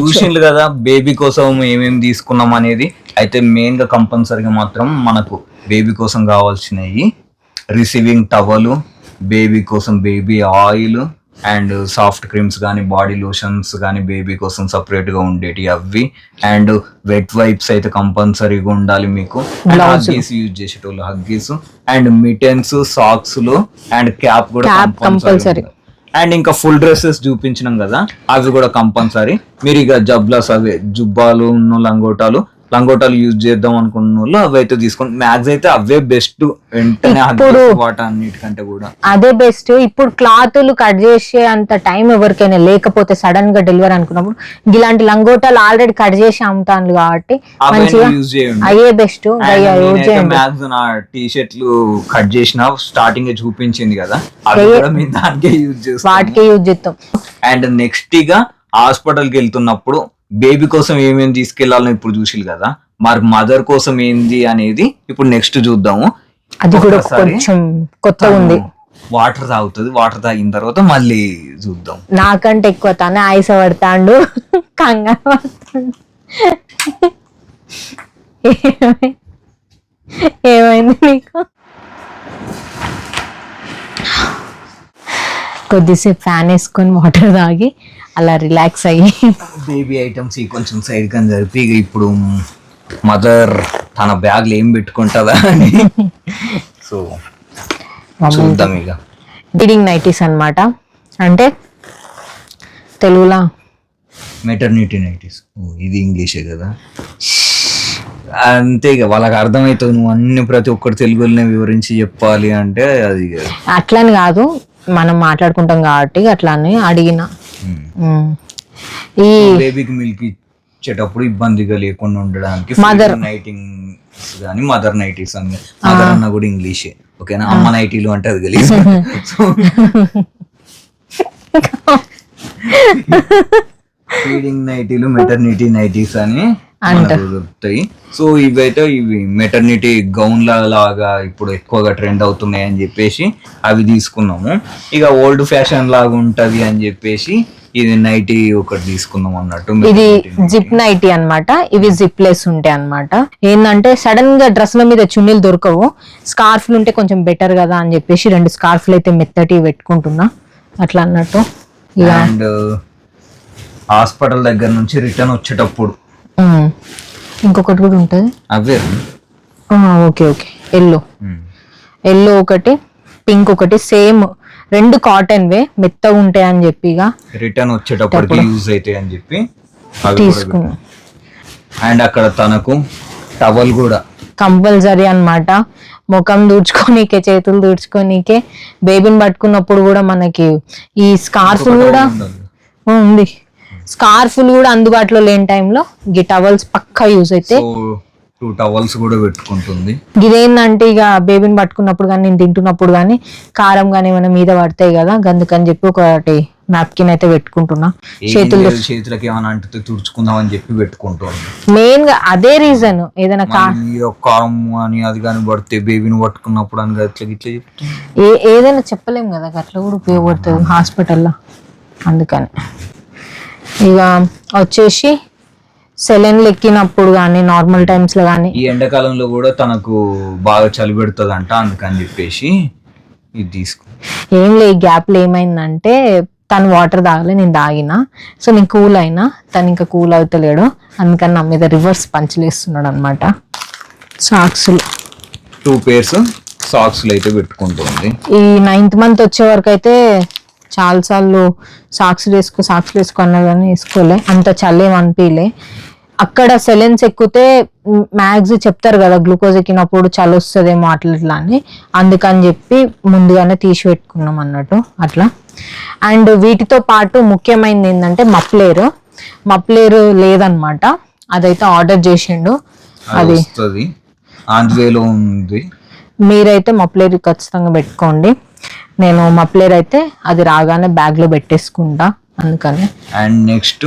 చూసిండ్రు కదా బేబీ కోసం ఏమేమి తీసుకున్నాం అనేది. అయితే మెయిన్ గా కంపల్సరీగా మాత్రం మనకు బేబీ కోసం కావాల్సినవి రిసీవింగ్ టవలు, బేబీ కోసం baby oil and soft creams కానీ, బాడీ లోషన్స్ కానీ బేబీ కోసం సపరేట్ గా ఉండేటి అవి. అండ్ వెట్ వైప్స్ అయితే కంపల్సరీగా ఉండాలి మీకు. హగ్గీస్ యూజ్ చేసేటోళ్ళు హగ్గీస్, అండ్ మిటెన్స్, సాక్స్లు అండ్ క్యాప్ కూడా కంపల్సరీ. అండ్ ఇంకా ఫుల్ డ్రెస్సెస్ చూపించినాం కదా, అవి కూడా కంపల్సరీ. మీరు ఇక జుబ్బాలు లంగోటాలు యూజ్ చేద్దాం అనుకున్న వాళ్ళు అవి అయితే తీసుకోండి. మ్యాక్స్ అయితే అవే బెస్ట్. వెంటనే అన్నిటికంటే కూడా అదే బెస్ట్. ఇప్పుడు క్లాతులు కట్ చేసే అంత టైం ఎవరికైనా లేకపోతే సడన్ గా డెలివరీ అనుకున్నప్పుడు ఇలాంటి లంగోటాలు ఆల్రెడీ కట్ చేసి అమ్ముతాను కాబట్టి అయ్యే బెస్ట్. మ్యాక్స్ నా టీ షర్ట్లు కట్ చేసిన స్టార్టింగ్ చూపించింది కదా, అవి కూడా మీరు దానికే యూజ్ చేస్తాం, వాటికే యూజ్ చేస్తాం. అండ్ నెక్స్ట్ గా హాస్పిటల్కి వెళ్తున్నప్పుడు బేబీ కోసం ఏమేమి తీసుకెళ్లాలని ఇప్పుడు చూసిరు కదా, మరి మదర్ కోసం ఏంది అనేది ఇప్పుడు నెక్స్ట్ చూద్దాము. అది కూడా కొంచెం కొత్తగా ఉంది. వాటర్ తాగుతుంది, వాటర్ తాగిన తర్వాత మళ్ళీ చూద్దాం. నాకంటే ఎక్కువ తనే ఆయుస పడతాడు, కంగారు పడతాడు. ఏమైంది నీకు? కొద్దిసేపు ఫ్యాన్ వేసుకొని వాటర్ తాగి అలా రిలాక్స్ అయ్యి బేబీ ఐటమ్స్ కొంచెం సైడ్ కానీ జరిపి ఇప్పుడు మదర్ తన బ్యాగ్ లో ఏం పెట్టుకుంటుందా అని సో చూద్దాం. ఇక బ్లీడింగ్ నైటీస్ అన్నమాట, అంటే తెలుగులో మెటర్నిటీ నైటీస్. ఇది ఇంగ్లీషే కదా, అంతే. ఇక వాళ్ళకి అర్థమవుతుంది. నువ్వు అన్ని ప్రతి ఒక్కటి తెలుగులోనే వివరించి చెప్పాలి అంటే అది అట్లని కాదు, మనం మాట్లాడుకుంటాం కాబట్టి అట్లా అని అడిగిన. ఈ బేబీకి మిల్క్ ఇచ్చేటప్పుడు ఇబ్బందిగా లేకుండా ఉండడానికి మదర్ నైటింగ్స్ కానీ మదర్ నైటీస్ అని, మదర్ అన్న కూడా ఇంగ్లీషే ఓకేనా. అమ్మ నైటీలు అంటే అది గలీజ్. ఫీడింగ్ నైటీలు మెటర్నిటీ నైటీస్ అని మనకు దొరుకుతాయి. సో ఇవైతే ఇవి మెటర్నిటీ గౌన్ లాగా ఇప్పుడు ఎక్కువగా ట్రెండ్ అవుతున్నాయి అని చెప్పేసి అవి తీసుకున్నాము. ఇక ఓల్డ్ ఫ్యాషన్ లాగా ఉంటది అని చెప్పేసి ఇది నైటీ ఒకటి తీసుకున్నాం అన్నట్టు. ఇది జిప్ నైటీ అన్నమాట. ఇవి జిప్ లెస్ ఉంటాయి అన్నమాట. ఏంటంటే సడన్ గా డ్రెస్ల మీద చున్నీలు దొరకవు, స్కార్ఫ్లు ఉంటే కొంచెం బెటర్ కదా అని చెప్పేసి 2 స్కార్ఫ్లు అయితే మెత్తటి పెట్టుకుంటున్నా అట్లా అన్నట్టు. అండ్ హాస్పిటల్ దగ్గర నుంచి రిటర్న్ వచ్చేటప్పుడు ఇంకొకటి కూడా ఉంటది, అవే ఓకే ఓకే, ఎల్లో ఒకటి, పింక్ ఒకటి, సేమ్ 2 కాటన్ వే మెత్తగా ఉంటాయి అని చెప్పి రిటర్న్ వచ్చేటప్పటికి యూజ్ అవుతాయి అని చెప్పి తీసుకున్నా. అండ్ అక్కడ తనకు టవల్ కూడా కంపల్సరీ అన్నమాట. ముఖం దూడ్చుకోనీకే, చేతులు దూడ్చుకోనీకే, బేబీని పట్టుకున్నప్పుడు కూడా మనకి ఈ స్కార్ఫ్లు కూడా ఉంది. స్కార్ఫ్లు కూడా అందుబాటులో లేని టైంలో ఈ టవల్స్ పక్కా యూజ్ అయితే 2 టవల్స్ కూడా పెట్టుకుంటుంది. ఇదేంటంటే ఇక బేబీని పట్టుకున్నప్పుడు కానీ నేను తింటున్నప్పుడు కానీ కారం కానీ ఏమైనా మీద పడతాయి కదా, అందుకని చెప్పి ఒకటి నాప్కిన్ అయితే పెట్టుకుంటున్నా. చేతులకి ఏమైనా అంటే తుడుచుకుందాం అని చెప్పి పెట్టుకుంటాను. మెయిన్ గా అదే రీజన్. ఏదైనా కారం అని అది కానీ పడితే బేబీని పట్టుకున్నప్పుడు అని ఇట్లా ఏదైనా చెప్పలేము కదా, అట్లా కూడా ఉపయోగపడుతుంది హాస్పిటల్లో. అందుకని ఇక వచ్చేసి సెలైన్లు ఎక్కినప్పుడు కానీ నార్మల్ టైమ్స్ లో కానీ ఈ ఎండాకాలంలో కూడా తనకు బాగా చలి పెడుతుంది అంట, అందుకని చెప్పేసి ఇది తీసుకు. ఏం లే, ఈ గ్యాప్ లో ఏమైందంటే తను వాటర్ తాగలే, నేను తాగిన. సో నేను కూల్ అయినా, తను ఇంకా కూల్ అవుతలేడు, అందుకని నా మీద రివర్స్ పంచలేస్తున్నాడు అనమాట. సాక్స్లు 2 pairs సాక్స్లు అయితే పెట్టుకుంటుంది. ఈ 9th month వచ్చే వరకు అయితే చాలాసార్లు సాక్స్లు వేసుకో అన్నా కానీ వేసుకోలే, అంత చల్లేం అనిపించలే. అక్కడ సెలెన్స్ ఎక్కితే మ్యాక్స్ చెప్తారు కదా గ్లూకోజ్ ఎక్కినప్పుడు చలి వస్తుందేమో అట్లా ఇట్లా అని, అందుకని చెప్పి ముందుగానే తీసి పెట్టుకున్నాం అన్నట్టు అట్లా. అండ్ వీటితో పాటు ముఖ్యమైనది ఏంటంటే మప్లేరు లేదనమాట, అదైతే ఆర్డర్ చేసిండు. అది ఆంధ్వేలో ఉంది. మీరైతే మప్లేరు ఖచ్చితంగా పెట్టుకోండి. నేను మప్లేర్ అయితే అది రాగానే బ్యాగ్ లో పెట్టేసుకుంటా అందుకని. అండ్ నెక్స్ట్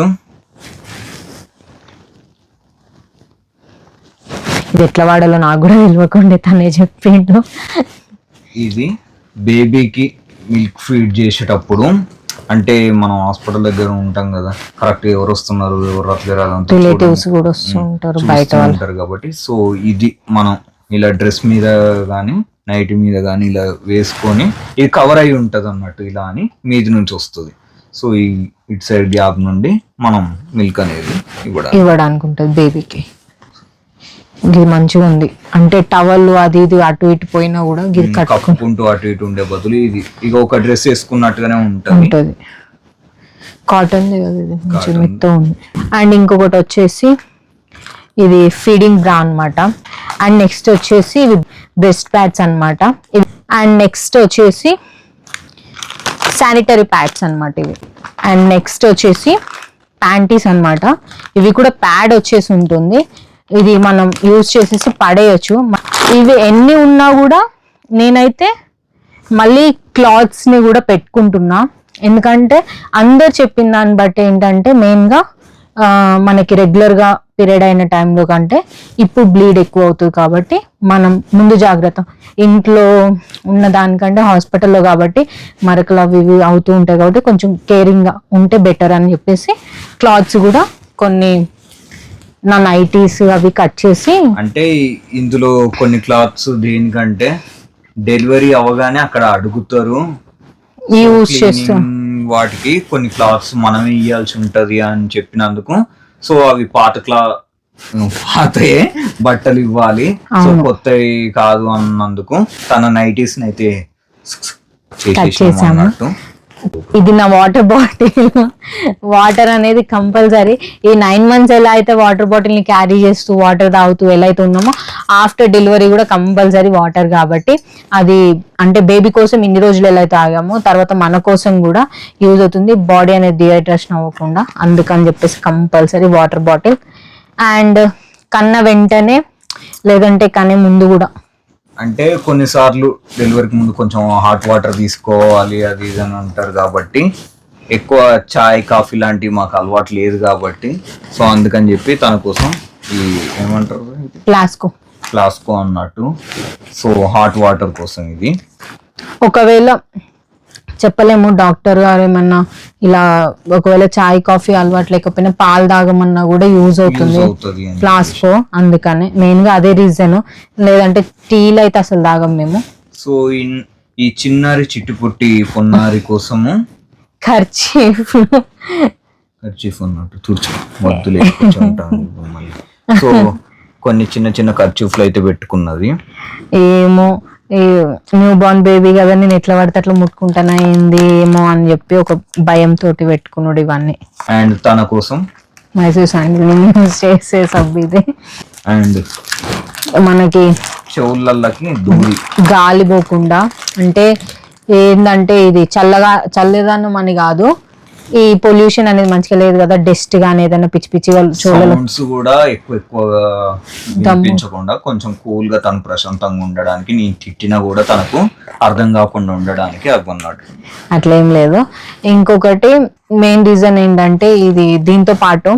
ఇది ఎట్లా వాడాలో నాకు కూడా తెలియకుండా తనే చెప్పిండు. ఇది బేబీకి మిల్క్ ఫీడ్ చేసేటప్పుడు, అంటే మనం హాస్పిటల్ దగ్గర ఉంటాం కదా, కరెక్ట్ ఎవరు వస్తున్నారు ఎవరు రావట్లేరు రిలేటివ్స్ కూడా వస్తుంటారు బయట ఉంటారు కాబట్టి, సో ఇది మనం ఇలా డ్రెస్ మీద కానీ నైట్ మీద కానీ ఇలా వేసుకొని ఇది కవర్ అయి ఉంటది అన్నట్టు, ఇలా అని మీది నుంచి వస్తుంది. సో ఈ ఇటు సైడ్ గ్యాప్ నుండి మనం మిల్క్ అనేది ఇవ్వడానికి ఉంటుంది బేబీకి. ఇది మంచిగా ఉంది, అంటే టవల్ అది ఇది అటు ఇటు పోయినా కూడా కప్పుకుంటూ అటు ఇటు ఉండే బదులు ఇది ఇక ఒక డ్రెస్ వేసుకున్నట్టుగానే ఉంటుంది. కాటన్ మంచిగా మెత్తగా ఉంది. అండ్ ఇంకొకటి వచ్చేసి ఇది ఫీడింగ్ బ్రా అనమాట. అండ్ నెక్స్ట్ వచ్చేసి ఇవి బ్రెస్ట్ ప్యాడ్స్ అనమాట. అండ్ నెక్స్ట్ వచ్చేసి శానిటరీ ప్యాడ్స్ అనమాట ఇవి. అండ్ నెక్స్ట్ వచ్చేసి ప్యాంటీస్ అనమాట. ఇవి కూడా ప్యాడ్ వచ్చేసి ఉంటుంది, ఇది మనం యూజ్ చేసేసి పడేయచ్చు. ఇవి ఎన్ని ఉన్నా కూడా నేనైతే మళ్ళీ క్లాత్స్ని కూడా పెట్టుకుంటున్నా, ఎందుకంటే అందరు చెప్పిన దాన్ని బట్టి ఏంటంటే మెయిన్గా మనకి రెగ్యులర్గా పీరియడ్ అయిన టైంలో కంటే ఇప్పుడు బ్లీడ్ ఎక్కువ అవుతుంది కాబట్టి మనం ముందు జాగ్రత్త. ఇంట్లో ఉన్న దానికంటే హాస్పిటల్లో కాబట్టి మరకలు అవి ఇవి అవుతూ ఉంటాయి కాబట్టి కొంచెం కేరింగ్గా ఉంటే బెటర్ అని చెప్పేసి క్లాత్స్ కూడా కొన్ని నా నైటీస్ అవి కట్ చేసి, అంటే ఇందులో కొన్ని క్లాత్స్ దేనికంటే డెలివరీ అవగానే అక్కడ అడుగుతారు యూజ్ చేస్తాం, వాటికి కొన్ని క్లాత్స్ మనమే ఇవ్వాల్సి ఉంటది అని చెప్పినందుకు, సో అవి పాతయే బట్టలు ఇవ్వాలి, సో కొత్తవి కాదు అన్నందుకు తన నైటీస్ అయితే చేసేసాము అన్నట్టు. ఇది నా వాటర్ బాటిల్. వాటర్ అనేది కంపల్సరీ. ఈ 9 months ఎలా అయితే వాటర్ బాటిల్ ని క్యారీ చేస్తూ వాటర్ తాగుతూ ఎలా అయితే ఉన్నామో ఆఫ్టర్ డెలివరీ కూడా కంపల్సరీ వాటర్, కాబట్టి అది అంటే బేబీ కోసం ఇన్ని రోజులు ఎలా అయితే ఆగామో తర్వాత మన కోసం కూడా యూజ్ అవుతుంది, బాడీ అనేది డిహైడ్రేషన్ అవ్వకుండా, అందుకని చెప్పేసి కంపల్సరీ వాటర్ బాటిల్. అండ్ కన్న వెంటనే లేదంటే కనే ముందు కూడా, అంటే కొన్నిసార్లు డెలివరీకి ముందు కొంచెం హాట్ వాటర్ తీసుకోవాలి అది ఇది అని అంటారు కాబట్టి ఎక్కువ చాయ్ కాఫీ లాంటివి మాకు అలవాటు లేదు కాబట్టి సో అందుకని చెప్పి తన కోసం ఈ ఏమంటారు ఫ్లాస్కో అన్నట్టు. సో హాట్ వాటర్ కోసం ఇది. ఒకవేళ చెప్పలేము డాక్టర్ గారు ఏమన్నా ఇలా ఒకవేళ చాయ్ కాఫీ అలవాటు లేకపోయినా పాలు తాగమన్నా కూడా యూజ్ అవుతుంది ఫ్లాస్కో. అందుకని మెయిన్ గా అదే రీజన్. లేదంటే టీలు అయితే అసలు తాగం మేము. సో ఈ చిన్నారి చిట్టుపుట్టి పొన్నారి కోసము ఖర్చీఫ్ అన్నట్టు తుర్చు వద్దులే మళ్ళీ. సో కొన్ని చిన్న చిన్న ఖర్చీఫ్లు అయితే పెట్టుకున్నది. ఏమో న్యూ బోర్న్ బేబీ కదా, నేను ఎట్లా పడితే అట్లా ముట్టుకుంటానా ఏంది ఏమో అని చెప్పి ఒక భయంతో పెట్టుకున్నాడు ఇవన్నీ. అండ్ తన కోసం మైసూర్ శాండిల్ చేసే సబ్బు ఇది. అండ్ మనకి చెవులకి గాలి పోకుండా, అంటే ఏంటంటే ఇది చల్లదనం అని కాదు, ఈ పొల్యూషన్ అనేది మంచిగా లేదు కదా, డస్ట్ గానీ ఏదైనా పిచ్చి పిచ్చిగా సౌండ్స్ కూడా ఎక్కువగా వినిపించకుండా కొంచెం కూల్ గా తను ప్రశాంతంగా ఉండడానికి, నేను తిట్టినా కూడా తనకు అర్థం కాకుండా ఉండడానికి అవ్వన్నాడు. అట్లేం లేదు. ఇంకొకటి మెయిన్ రీజన్ ఏంటంటే ఇది దీంతో పాటు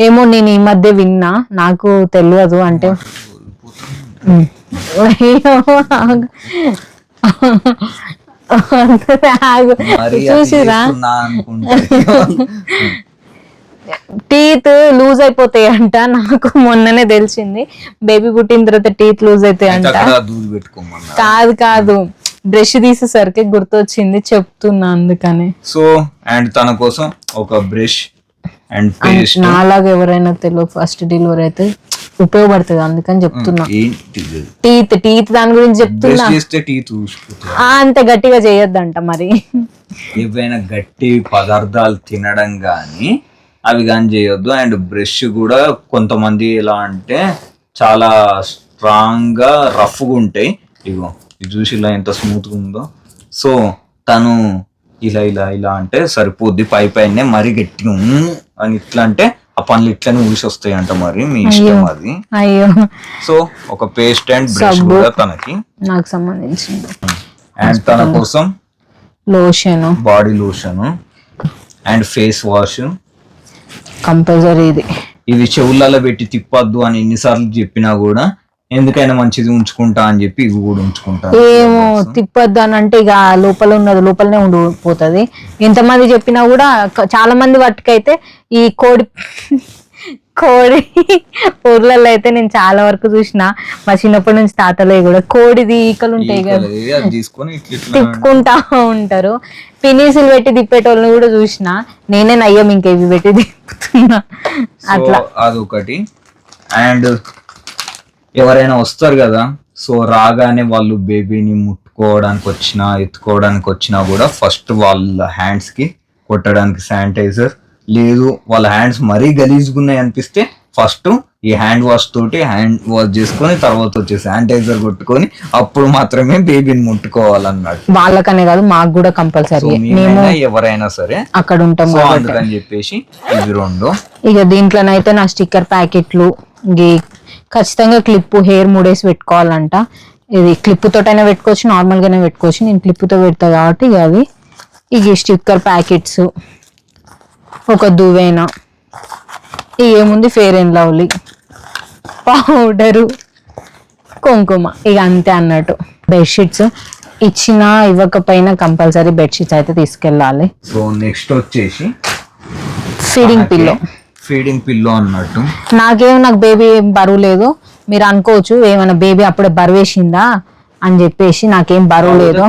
ఏమో నేను ఈ మధ్య విన్నా, నాకు తెలియదు అంటే చూసిరా టీత్ లూజ్ అయిపోతాయి అంట. నాకు మొన్ననే తెలిసింది, బేబీ పుట్టిన తర్వాత టీత్ లూజ్ అవుతాయి అంట. కాదు బ్రష్ తీసేసరికి గుర్తొచ్చింది చెప్తున్నా అందుకని. సో అండ్ తన కోసం ఒక బ్రష్ అండ్ పేస్ట్. నాలాగా ఎవరైనా తెలియదు ఫస్ట్ డెలివరీ అయితే ఉపయోగపడుతుంది అందుకని చెప్తున్నా. టీత్ దాని గురించి చెప్తున్నా. అంత గట్టిగా చేయొద్దంట మరి. ఏవైనా గట్టి పదార్థాలు తినడం గానీ అవి కానీ చేయొద్దు. అండ్ బ్రష్ కూడా కొంతమంది ఎలా అంటే చాలా స్ట్రాంగ్ గా రఫ్ గా ఉంటాయి. ఇగో ఇది చూసి ఇలా ఎంత స్మూత్ గా ఉందో. సో తను ఇలా ఇలా ఇలా అంటే సరిపోద్ది, పైనే మరీ గట్టిగా అని ఇట్లా అంటే ఆ పనులు ఇట్లనే ఊసి వస్తాయి అంట. మరి మీ ఇష్టం అది. అయ్యో. సో ఒక పేస్ట్ అండ్ బ్రష్ కూడా తనకి నాకు సంబంధించింది. అండ్ తన కోసం lotion, body lotion and face wash compulsory. ఇది చెవులలో పెట్టి తిప్పొద్దు అని ఎన్నిసార్లు చెప్పినా కూడా ఎందుకైనా మంచిది ఉంచుకుంటా అని చెప్పి ఇవి కూడా ఉంచుకుంటా. ఏమో తిప్పొద్దు అని అంటే ఇక లోపల ఉన్నది లోపలనే ఉండిపోతుంది. ఎంతమంది చెప్పినా కూడా చాలా మంది వాటికైతే ఈ కోడి ఊర్లలో అయితే నేను చాలా వరకు చూసిన, మా చిన్నప్పటి నుంచి తాతలే కూడా కోడిది ఈకలు ఉంటాయి కదా తిప్పుకుంటా ఉంటారు. పినీసులు పెట్టి తిప్పేటోళ్ళని కూడా చూసిన. నేనే నయ్యం ఇంకా ఇవి పెట్టి తిప్పుతున్నా అట్లా. అదొకటి. అండ్ ఎవరైనా వస్తారు కదా, సో రాగానే వాళ్ళు బేబీని ముట్టుకోవడానికి వచ్చినా ఎత్తుకోవడానికి వచ్చినా కూడా ఫస్ట్ వాళ్ళ హ్యాండ్స్ కి కొట్టడానికి శానిటైజర్, లేదు వాళ్ళ హ్యాండ్స్ మరీ గలీజ్గున్నాయి అనిపిస్తే ఫస్ట్ ఈ హ్యాండ్ వాష్ తోటి హ్యాండ్ వాష్ చేసుకొని తర్వాత వచ్చి శానిటైజర్ కొట్టుకొని అప్పుడు మాత్రమే బేబీని ముట్టుకోవాలన్నట్టు. వాళ్ళకనే కాదు మాకు కూడా కంపల్సరీ, ఎవరైనా సరే అక్కడ ఉంటాం అందుకని చెప్పేసి ఇవి రెండు. ఇక దీంట్లోనైతే నా స్టిక్కర్ ప్యాకెట్లు, ఖచ్చితంగా క్లిప్ హెయిర్ ముడేసి పెట్టుకోవాలంట. ఇది క్లిప్ తోటైనా పెట్టుకోవచ్చు, నార్మల్ గానే పెట్టుకోవచ్చు. నేను క్లిప్ తో పెడతా కాబట్టి అవి ఇక స్టిక్కర్ ప్యాకెట్స్, ఒక దువ్వెన, ఏముంది ఫెయిర్ అండ్ లవ్లీ, పౌడరు, కుంకుమ, ఇక అంతే అన్నట్టు. బెడ్షీట్స్ ఇచ్చినా ఇవ్వకపోయినా కంపల్సరీ బెడ్షీట్స్ అయితే తీసుకెళ్ళాలి. సో నెక్స్ట్ వచ్చేసి ఫీడింగ్ పిల్లో అన్నట్టు. నాకు బేబీ ఏం బరువు లేదు. మీరు అనుకోవచ్చు ఏమైనా బేబీ అప్పుడే బరువేసిందా అని చెప్పేసి, నాకేం బరువు లేదు.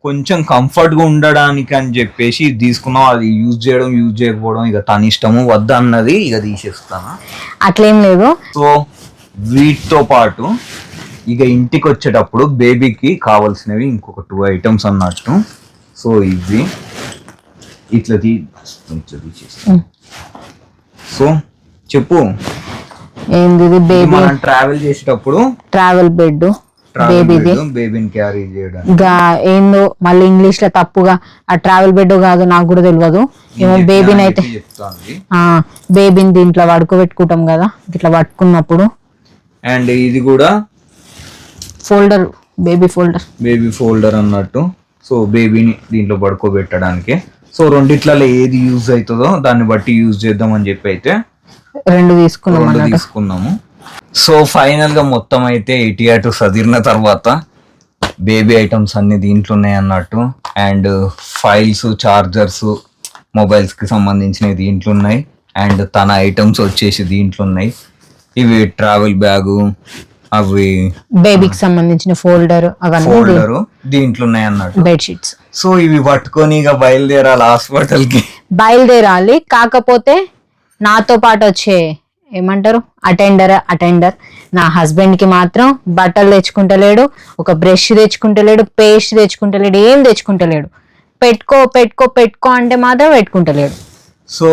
కొంచెం కంఫర్ట్ గా ఉండడానికి అని చెప్పేసి తీసుకున్నాం. అది యూజ్ చేయకపోవడం ఇక తన ఇష్టము, వద్ద అన్నది ఇక తీసేస్తాను, అట్లేం లేదు. సో వీటితో పాటు ఇక ఇంటికి వచ్చేటప్పుడు బేబీకి కావాల్సినవి ఇంకొక 2 ఐటమ్స్ అన్నట్టు. సో ఇవి ఇట్లా తీసేస్తాం. సో చెప్పు ఏంది బేబీ, మనం ట్రావెల్ చేసేటప్పుడు ట్రావెల్ బెడ్ బేబీది, బేబీని క్యారీ చేయడం ఏందో మళ్ళీ ఇంగ్లీష్ లో తప్పుగా ఆ ట్రావెల్ బెడ్ కాదు, నాకు కూడా తెలియదు. ఏమో బేబీని అయితే బేబీని దీంట్లో పడుకోబెట్టుకుంటాం కదా, ఇట్లా పట్టుకున్నప్పుడు. అండ్ ఇది కూడా ఫోల్డర్, బేబీ ఫోల్డర్ అన్నట్టు. సో బేబీని దీంట్లో పడుకోబెట్టడానికి. సో రెండిట్లలో ఏది యూజ్ అవుతుందో దాన్ని బట్టి యూజ్ చేద్దాం అని చెప్పి అయితే రెండు తీసుకున్నాం రెండు అన్నట్టు. తీసుకున్నాము. సో ఫైనల్ గా మొత్తం అయితే ఎటిఆర్ సదిరిన తర్వాత బేబీ ఐటమ్స్ అన్ని దీంట్లో ఉన్నాయి అన్నట్టు. అండ్ ఫైల్స్, చార్జర్స్, మొబైల్స్ కి సంబంధించినవి దీంట్లో ఉన్నాయి. అండ్ తన ఐటమ్స్ వచ్చేసి దీంట్లో ఉన్నాయి. ఇవి ట్రావెల్ బ్యాగు, అవి బేబీకి సంబంధించిన ఫోల్డర్ అవన్నీ ఫోల్డర్ దీంట్లో ఉన్నాయి అన్నట్టు. బెడ్షీట్స్. సో ఇవి పట్టుకొని ఇక బయలుదేరాలి హాస్పిటల్ కి. బయలుదేరాలి. కాకపోతే నాతో పాటు వచ్చే ఏమంటారు అటెండర్ నా హస్బెండ్ కి మాత్రం బట్టలు తెచ్చుకుంటలేడు, ఒక బ్రష్ తెచ్చుకుంటలేడు, పేస్ట్ తెచ్చుకుంటలేడు, ఏం తెచ్చుకుంటలేడు. పెట్టుకో అంటే మాత్రం పెట్టుకుంటలేడు. సో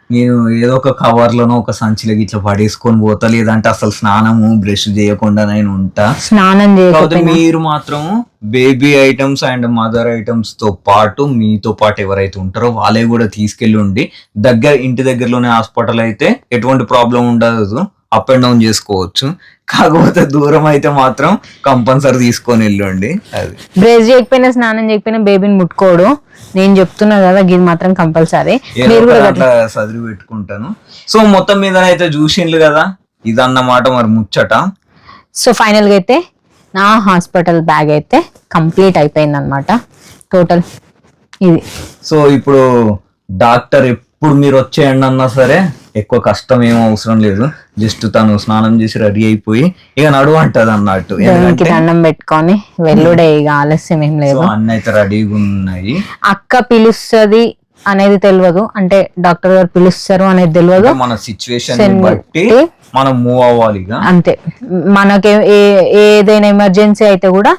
నేను ఏదో ఒక కవర్లను ఒక సంచిలోకి ఇట్లా పడేసుకొని పోతా, లేదంటే అసలు స్నానము బ్రష్ చేయకుండా నేను ఉంటా. స్నానం కాకపోతే చేయకపోయినా మీరు మాత్రం baby items and mother items తో పాటు మీతో పాటు ఎవరైతే ఉంటారో వాళ్ళే కూడా తీసుకెళ్ళి ఉండి ఇంటి దగ్గరలోనే హాస్పిటల్ అయితే ఎటువంటి ప్రాబ్లం ఉండదు, అప్ అండ్ డౌన్ చేసుకోవచ్చు. కాకపోతే దూరం అయితే మాత్రం కంపల్సరీ తీసుకొని వెళ్ళండి. అది బ్రష్ చేయకపోయినా స్నానం చేయకపోయినా బేబీని ముట్టుకోడు. నేను చెప్తున్నా కదా, ఇది మాత్రం కంపల్సరీ. మీరు కూడా అట్లా చదివి పెట్టుకుంటాను. సో మొత్తం మీద అయితే చూసిండ్రు కదా, ఇదన్నమాట మరి ముచ్చట. సో ఫైనల్ గా అయితే నా హాస్పిటల్ బ్యాగ్ అయితే కంప్లీట్ అయిపోయింది అనమాట. టోటల్ ఇది. సో ఇప్పుడు డాక్టర్ ఎప్పుడు మీరు వచ్చేయండి అన్నా సరే ఎక్కువ కష్టం ఏం అవసరం లేదు. జస్ట్ తను స్నానం చేసి రెడీ అయిపోయి ఇక నడువు అంటది అన్నట్టు. దేవునికి దండం పెట్టుకొని వెళ్ళుడే, ఇక ఆలస్యం ఏం లేదు. అన్ని అయితే రెడీగా ఉన్నాయి. అక్క పిలుస్తుంది అనేది తెలియదు, అంటే డాక్టర్ గారు పిలుస్తారు అనేది తెలియదు. మన సిచ్యువేషన్ బట్టి మనం మూవ్ అవ్వాలి ఇక. అంతే. మనకి ఏదైనా ఎమర్జెన్సీ అయితే కూడా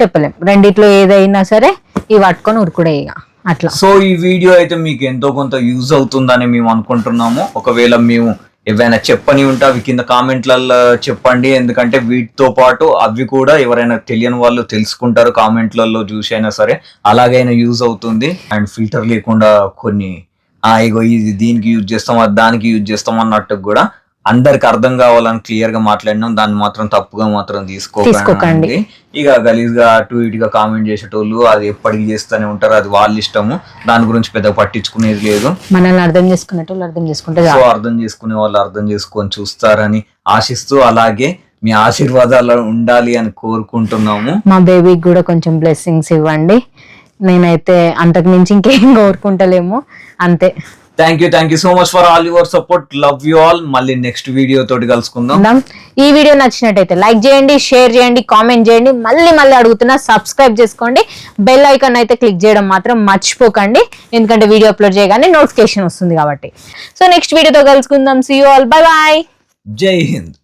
చెప్పలేం. రెండిట్లో ఏదైనా సరే ఇవి పట్టుకొని ఉరుకుడే ఇక అట్లా. సో ఈ వీడియో అయితే మీకు ఎంతో కొంత యూజ్ అవుతుందని మేము అనుకుంటున్నాము. ఒకవేళ మేము ఏవైనా చెప్పని ఉంటే అవి కింద కామెంట్లలో చెప్పండి. ఎందుకంటే వీటితో పాటు అవి కూడా ఎవరైనా తెలియని వాళ్ళు తెలుసుకుంటారు, కామెంట్లలో చూసి అయినా సరే. అలాగైనా యూజ్ అవుతుంది. అండ్ ఫిల్టర్ లేకుండా కొన్ని ఇగో ఇది దీనికి యూజ్ చేస్తాం, అది దానికి యూజ్ చేస్తాం అన్నట్టు కూడా అందరికి అర్థం కావాలని క్లియర్ గా మాట్లాడినాం. దాన్ని మాత్రం తప్పుగా మాత్రం తీసుకోకండి. ఇక గలీజ్ గా అటు ఇటుగా కామెంట్ చేసేటోళ్ళు అది ఎప్పటికి చేస్తూనే ఉంటారు, అది వాళ్ళ ఇష్టము. దాని గురించి పెద్ద పట్టించుకునేది లేదు. మనల్ని అర్థం చేసుకునేటోళ్ళు అర్థం చేసుకుంటే, సో అర్థం చేసుకునే వాళ్ళు అర్థం చేసుకొని చూస్తారని ఆశిస్తూ, అలాగే మీ ఆశీర్వాదాలు ఉండాలి అని కోరుకుంటున్నాము. మా బేబీకి కూడా కొంచెం బ్లెస్సింగ్స్ ఇవ్వండి. నేనైతే అంతకు మించి ఇంకేం కోరుకుంటలేము. అంతే. Thank you so much for all your support. Love you all. మళ్ళీ నెక్స్ట్ వీడియో తోటి కలుసుకుందాం. ఈ వీడియో నచ్చినట్టయితే లైక్ చేయండి, షేర్ చేయండి, కామెంట్ చేయండి. మళ్ళీ అడుగుతున్నా, సబ్స్క్రైబ్ చేసుకోండి. బెల్ ఐకాన్ అయితే క్లిక్ చేయడం మాత్రం మర్చిపోకండి, ఎందుకంటే వీడియో అప్లోడ్ చేయగానే నోటిఫికేషన్ వస్తుంది కాబట్టి. సో నెక్స్ట్ వీడియోతో కలుసుకుందాం. See you all. Bye bye. జై హింద్.